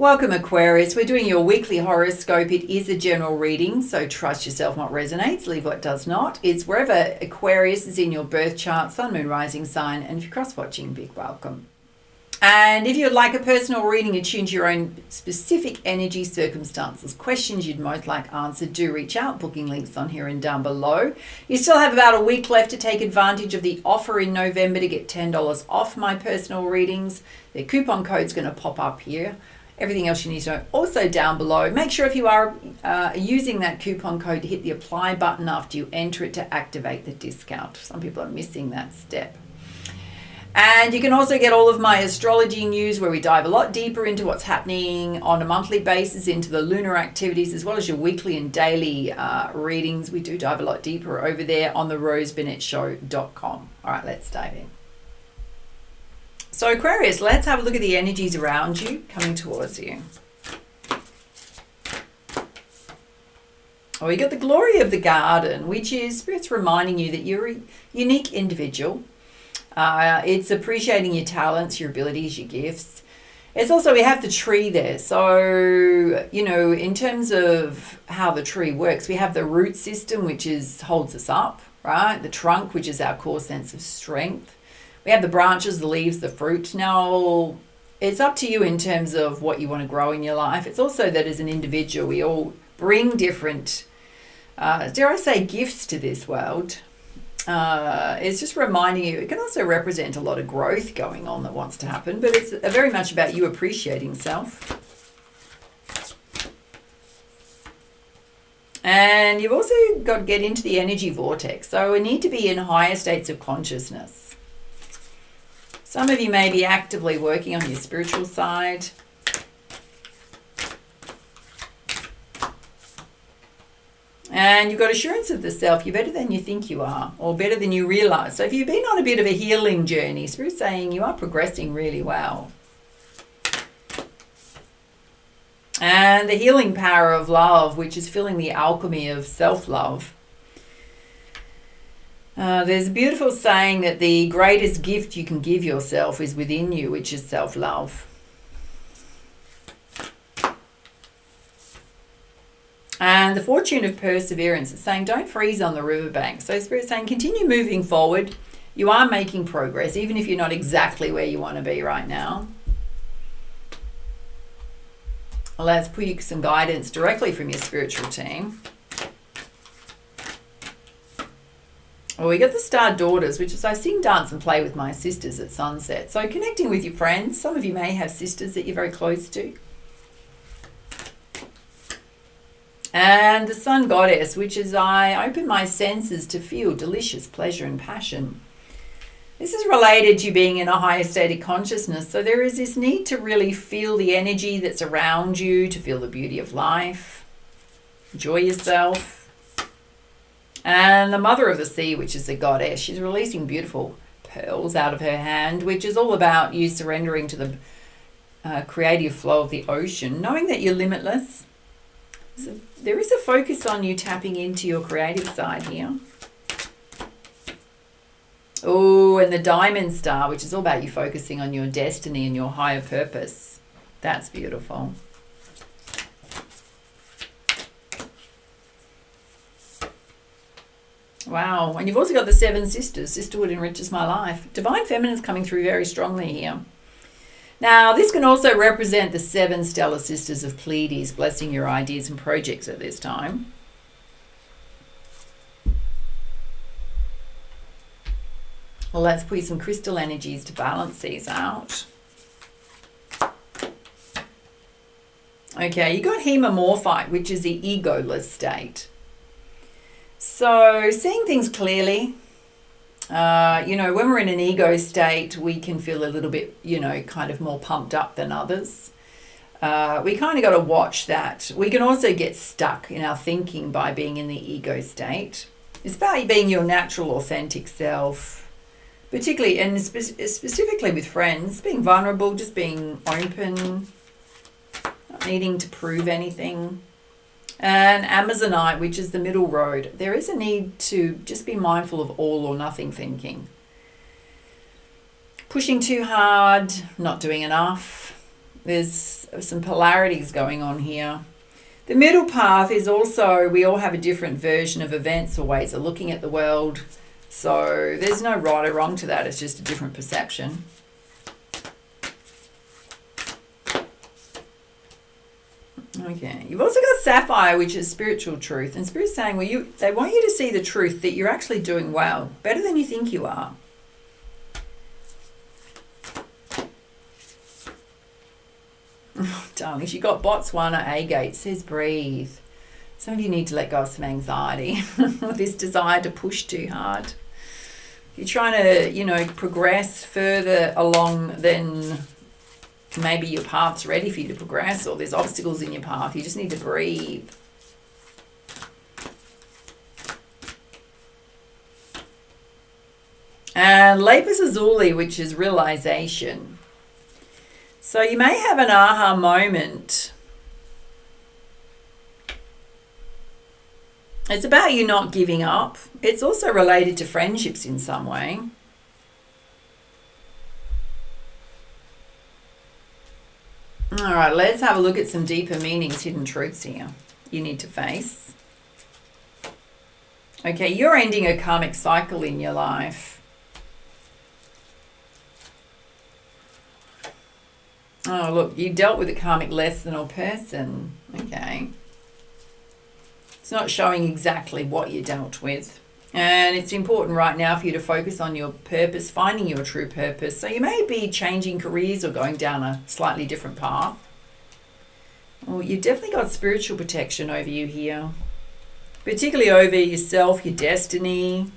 Welcome Aquarius, we're doing your weekly horoscope. It is a general reading, so trust yourself what resonates, leave what does not. It's wherever Aquarius is in your birth chart, sun, moon, rising sign, and if you're cross-watching, big welcome. And if you'd like a personal reading attuned to your own specific energy, circumstances, questions you'd most like answered, do reach out. Booking links on here and down below. You still have about a week left to take advantage of the offer in November to get $10 off my personal readings. The coupon code's going to pop up here. Everything else you need to know also down below. Make sure if you are using that coupon code to hit the apply button after you enter it to activate the discount. Some people are missing that step. And you can also get all of my astrology news where we dive a lot deeper into what's happening on a monthly basis into the lunar activities, as well as your weekly and daily readings. We do dive a lot deeper over there on the roseburnettshow.com. All right, let's dive in. So Aquarius, let's have a look at the energies around you coming towards you. Oh, you got the glory of the garden, which is Spirit's reminding you that you're a unique individual. It's appreciating your talents, your abilities, your gifts. It's also, we have the tree there. So, you know, in terms of how the tree works, we have the root system, which holds us up, right? The trunk, which is our core sense of strength. We have the branches, the leaves, the fruit. Now, it's up to you in terms of what you want to grow in your life. It's also that as an individual, we all bring different, dare I say, gifts to this world. It's just reminding you, it can also represent a lot of growth going on that wants to happen, but it's very much about you appreciating self. And you've also got to get into the energy vortex. So we need to be in higher states of consciousness. Some of you may be actively working on your spiritual side. And you've got assurance of the self. You're better than you think you are, or better than you realize. So if you've been on a bit of a healing journey, Spirit's saying you are progressing really well. And the healing power of love, which is filling the alchemy of self-love. There's a beautiful saying that the greatest gift you can give yourself is within you, which is self-love. And the fortune of perseverance is saying don't freeze on the riverbank. So Spirit's saying continue moving forward. You are making progress, even if you're not exactly where you want to be right now. Let's put you some guidance directly from your spiritual team. Well, we got the Star Daughters, which is I sing, dance and play with my sisters at sunset. So connecting with your friends. Some of you may have sisters that you're very close to. And the Sun Goddess, which is I open my senses to feel delicious pleasure and passion. This is related to being in a higher state of consciousness. So there is this need to really feel the energy that's around you, to feel the beauty of life. Enjoy yourself. And the Mother of the Sea, which is the goddess, she's releasing beautiful pearls out of her hand, which is all about you surrendering to the creative flow of the ocean, knowing that you're limitless. So there is a focus on you tapping into your creative side here. Oh, and the Diamond Star, which is all about you focusing on your destiny and your higher purpose. That's beautiful. Wow, and you've also got the Seven Sisters. Sisterhood enriches my life. Divine Feminine's coming through very strongly here. Now, this can also represent the 7 stellar sisters of Pleiades, blessing your ideas and projects at this time. Well, let's put some crystal energies to balance these out. Okay, you got Hemomorphite, which is the egoless state. So seeing things clearly, you know, when we're in an ego state, we can feel a little bit, you know, kind of more pumped up than others. We kind of got to watch that. We can also get stuck in our thinking by being in the ego state. It's about being your natural, authentic self, particularly and specifically with friends, being vulnerable, just being open, not needing to prove anything. And Amazonite, which is the middle road, there is a need to just be mindful of all or nothing thinking. Pushing too hard, not doing enough, There's some polarities going on here. The middle path is also, we all have a different version of events or ways of looking at the world. So there's no right or wrong to that. It's just a different perception. Okay, you've also got Sapphire, which is spiritual truth. And Spirit's saying, well, they want you to see the truth that you're actually doing well, better than you think you are. Oh, darlings, you got Botswana Agate. Says breathe. Some of you need to let go of some anxiety. This desire to push too hard. You're trying to, progress further along than maybe your path's ready for you to progress, or there's obstacles in your path. You just need to breathe. And Lapis Lazuli, which is realization. So you may have an aha moment. It's about you not giving up. It's also related to friendships in some way. All right, let's have a look at some deeper meanings, hidden truths here you need to face. Okay, you're ending a karmic cycle in your life. Oh, look, you dealt with a karmic less than or person. Okay. It's not showing exactly what you dealt with. And it's important right now for you to focus on your purpose, finding your true purpose. So you may be changing careers or going down a slightly different path. Well, you've definitely got spiritual protection over you here. Particularly over yourself, your destiny.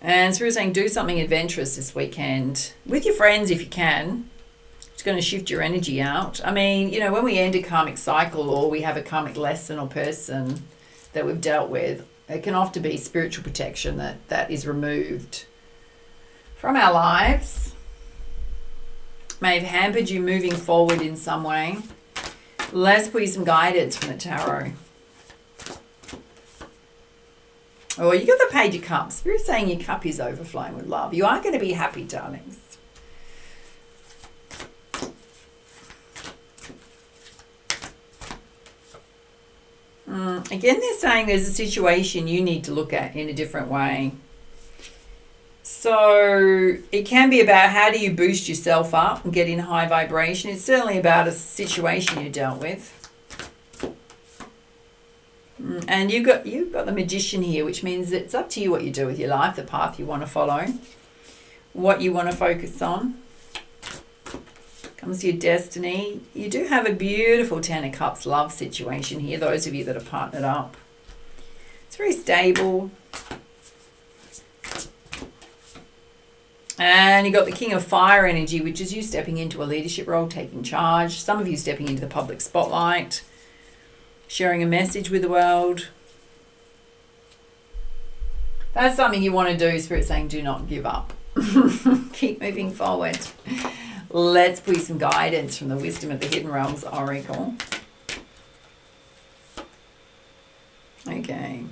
And Spirit's saying do something adventurous this weekend. With your friends if you can. It's going to shift your energy out. I mean, when we end a karmic cycle or we have a karmic lesson or person that we've dealt with, it can often be spiritual protection that is removed from our lives. May have hampered you moving forward in some way. Let's put you some guidance from the tarot. Oh, you got the Page of Cups. Spirit's saying your cup is overflowing with love. You are going to be happy, darlings. Again, they're saying there's a situation you need to look at in a different way. So it can be about how do you boost yourself up and get in high vibration. It's certainly about a situation you dealt with. And you've got the Magician here, which means it's up to you what you do with your life, the path you want to follow, what you want to focus on. Comes to your destiny. You do have a beautiful Ten of Cups love situation here, those of you that are partnered up. It's very stable. And you got the King of Fire energy, which is you stepping into a leadership role, taking charge. Some of you stepping into the public spotlight, sharing a message with the world. That's something you want to do. Spirit saying do not give up. Keep moving forward. Let's put some guidance from the Wisdom of the Hidden Realms Oracle. Okay.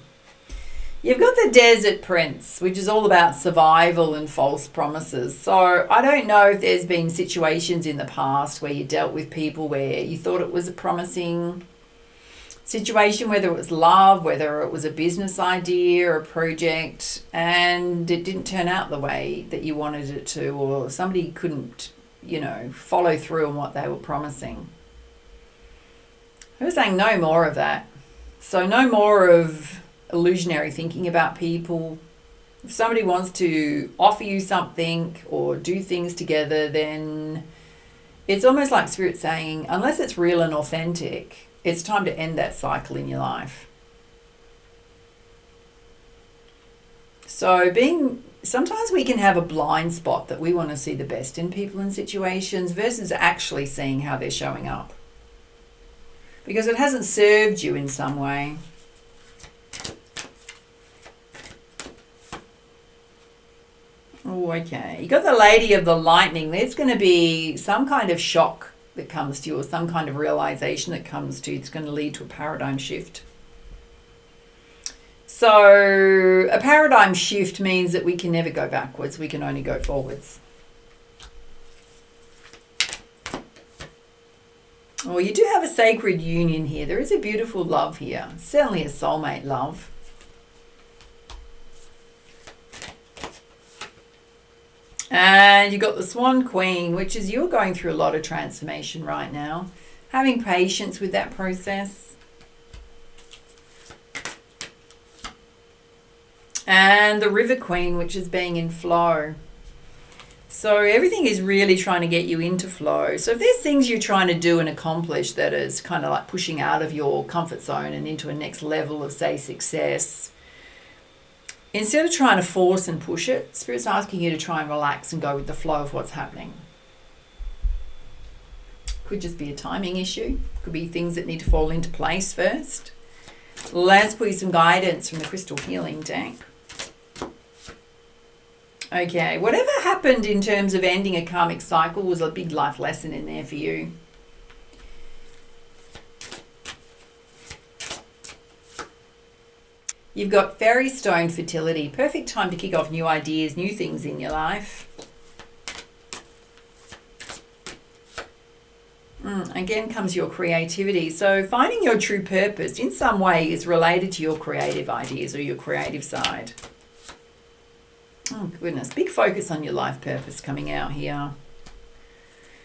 You've got the Desert Prince, which is all about survival and false promises. So I don't know if there's been situations in the past where you dealt with people where you thought it was a promising situation, whether it was love, whether it was a business idea or a project, and it didn't turn out the way that you wanted it to, or somebody couldn't follow through on what they were promising. I was saying no more of that. So no more of illusionary thinking about people. If somebody wants to offer you something or do things together, then it's almost like Spirit saying, unless it's real and authentic, it's time to end that cycle in your life. So sometimes we can have a blind spot that we want to see the best in people and situations versus actually seeing how they're showing up. Because it hasn't served you in some way. Oh, okay. You got the Lady of the Lightning. There's going to be some kind of shock that comes to you or some kind of realization that comes to you. It's going to lead to a paradigm shift. So a paradigm shift means that we can never go backwards. We can only go forwards. Well, you do have a sacred union here. There is a beautiful love here. Certainly a soulmate love. And you've got the Swan Queen, which is you're going through a lot of transformation right now. Having patience with that process. And the River Queen, which is being in flow. So everything is really trying to get you into flow. So if there's things you're trying to do and accomplish that is kind of like pushing out of your comfort zone and into a next level of, say, success, instead of trying to force and push it, Spirit's asking you to try and relax and go with the flow of what's happening. Could just be a timing issue. Could be things that need to fall into place first. Let's put you some guidance from the Crystal Healing deck. Okay, whatever happened in terms of ending a karmic cycle was a big life lesson in there for you. You've got Fairy Stone Fertility. Perfect time to kick off new ideas, new things in your life. Again comes your creativity. So finding your true purpose in some way is related to your creative ideas or your creative side. Oh goodness, big focus on your life purpose coming out here.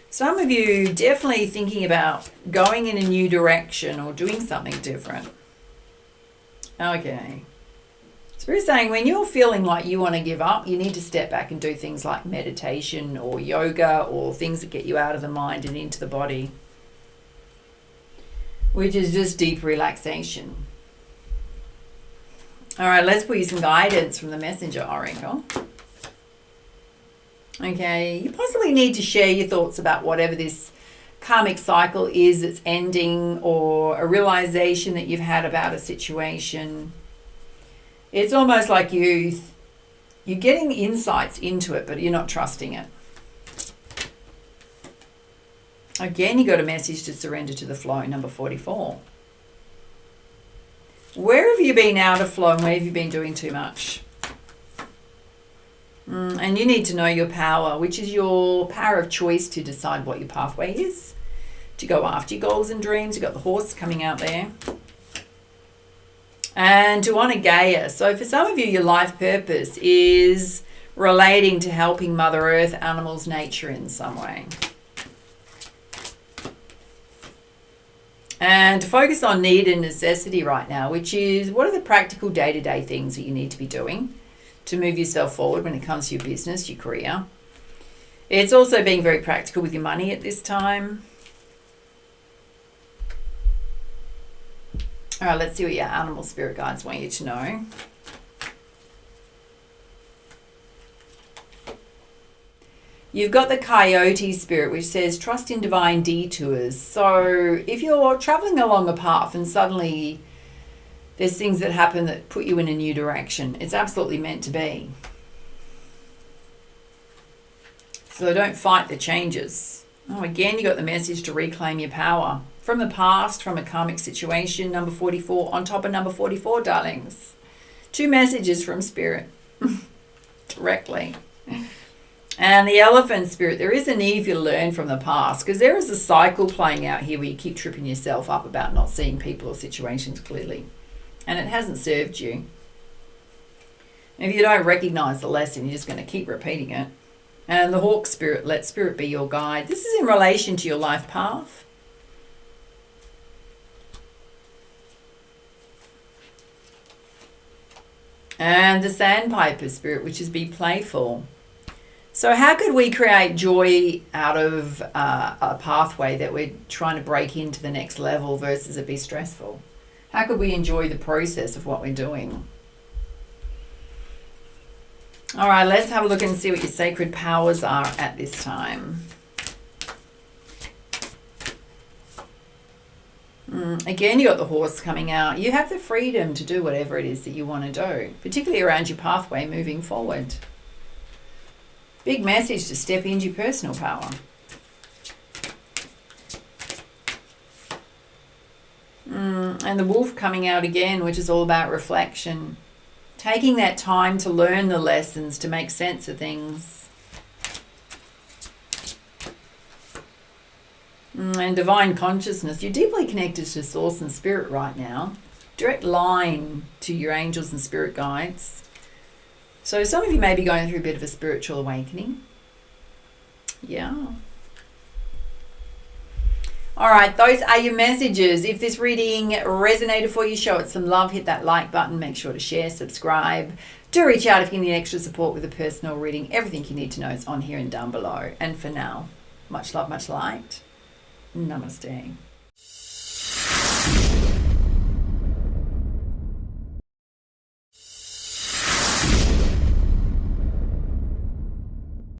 Some of you definitely thinking about going in a new direction or doing something different. Okay. Spirit's saying when you're feeling like you want to give up, you need to step back and do things like meditation or yoga or things that get you out of the mind and into the body, which is just deep relaxation. All right, let's put you some guidance from the Messenger Oracle. Okay, you possibly need to share your thoughts about whatever this karmic cycle is that's ending, or a realization that you've had about a situation. It's almost like you're getting insights into it, but you're not trusting it. Again, you got a message to surrender to the flow, number 44. Where have you been out of flow and where have you been doing too much? And you need to know your power, which is your power of choice to decide what your pathway is, to go after your goals and dreams. You've got the horse coming out there. And to honor Gaia. So for some of you, your life purpose is relating to helping Mother Earth, animals, nature in some way. And to focus on need and necessity right now, which is what are the practical day-to-day things that you need to be doing to move yourself forward when it comes to your business, your career. It's also being very practical with your money at this time. All right, let's see what your animal spirit guides want you to know. You've got the Coyote spirit, which says trust in divine detours. So if you're traveling along a path and suddenly there's things that happen that put you in a new direction, it's absolutely meant to be. So don't fight the changes. Oh, again, you got the message to reclaim your power. From the past, from a karmic situation, number 44, on top of number 44, darlings. 2 messages from Spirit directly. And the Elephant spirit, there is a need for you to learn from the past, because there is a cycle playing out here where you keep tripping yourself up about not seeing people or situations clearly. And it hasn't served you. And if you don't recognize the lesson, you're just going to keep repeating it. And the Hawk spirit, let Spirit be your guide. This is in relation to your life path. And the Sandpiper spirit, which is be playful. So how could we create joy out of a pathway that we're trying to break into the next level versus it be stressful? How could we enjoy the process of what we're doing? All right, let's have a look and see what your sacred powers are at this time. Again, you got the horse coming out. You have the freedom to do whatever it is that you want to do, particularly around your pathway moving forward. Big message to step into your personal power. And the wolf coming out again, which is all about reflection. Taking that time to learn the lessons, to make sense of things. And divine consciousness. You're deeply connected to source and spirit right now. Direct line to your angels and spirit guides. So some of you may be going through a bit of a spiritual awakening. Yeah. All right, those are your messages. If this reading resonated for you, show it some love. Hit that like button. Make sure to share, subscribe. Do reach out if you need extra support with a personal reading. Everything you need to know is on here and down below. And for now, much love, much light. Namaste.